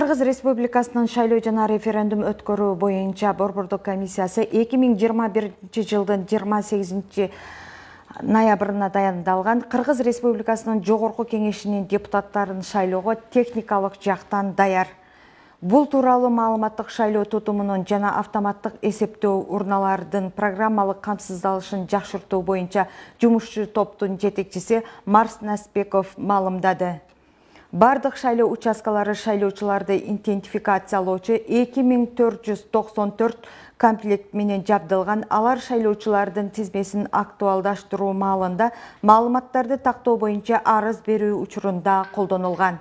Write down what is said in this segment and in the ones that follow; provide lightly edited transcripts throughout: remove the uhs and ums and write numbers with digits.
Кыргыз Республикасынын шайлоо жана референдум өткөрүү боюнча Борбордук комиссиясы 2021 жылдын 28 ноябрына дайындалган Кыргыз Республикасынын Жогорку Кеңешинин депутаттарын шайлоого техникалык жактан даяр. Бул тууралуу маалыматтык шайлоо тутумунун жана автоматтык эсептөө урналардын программалык камсыздалышын жакшыртуу боюнча жумушчу топтун жетекчиси Марс Наспеков маалымдады. Бардык шайлоо участкалары шайлоочуларды идентификациялоочу 2494 комплект менен жабдылган. Алар шайлоочулардын тизмесин актуалдаштыруу маалында маалыматтарды тактоо боюнча арыз берүү учурунда колдонулган.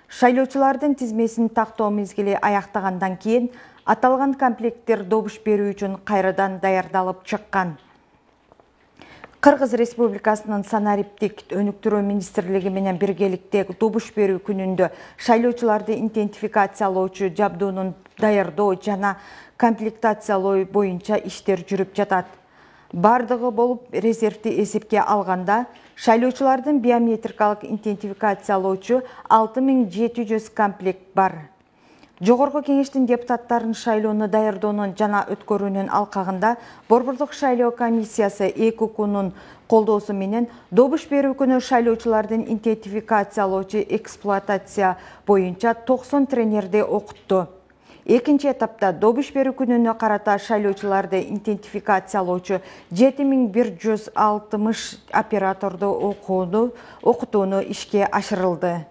Шайлоочулардын тизмесин тактоо мезгили аяктагандан кийин аталган комплекттер добуш берүү үчүн кайрадан даярдалып чыккан. Кыргыз Республикасынын санариптик өнүктүрүү министрлиги менен биргеликте добуш берүү күнүндө шайлоочуларды идентификациялоочу жабдуунун даярдоо жана комплектациялоо боюнча иштер жүрүп жатат. Бардыгы болуп резервди эсепке алганда шайлоочулардын биометрикалык идентификациялоочу 6700 комплект бар. Жогорку Кеңештин депутаттарын шайлоону даярдоонун жана өткөрүүнүн алкагында Борбордук шайлоо комиссиясы ЭКУКунун колдоосу менен добуш берүү күнү шайлоочулардын идентификациялоочу эксплуатация боюнча 90 тренерди окутту. Экинчи этапта добуш берүү күнүнө карата шайлоочуларды идентификациялоочу 7160 операторду окутууну ишке ашырылды.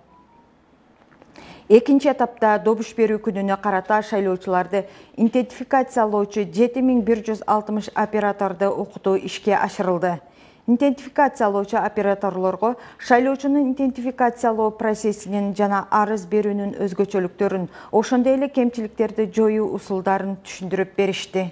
Экинчи этапта добуш берүү күнүнө карата шайлоочуларды идентификациялоочу 7160 операторду окутуу ишке ашырылды. Идентификациялоочу операторлорго шайлоочунун идентификациялоо процессинин жана арыз берүүнүн өзгөчөлүктөрүн, ошондой эле кемчиликтерди жоюу усулдарын түшүндүрүп беришти.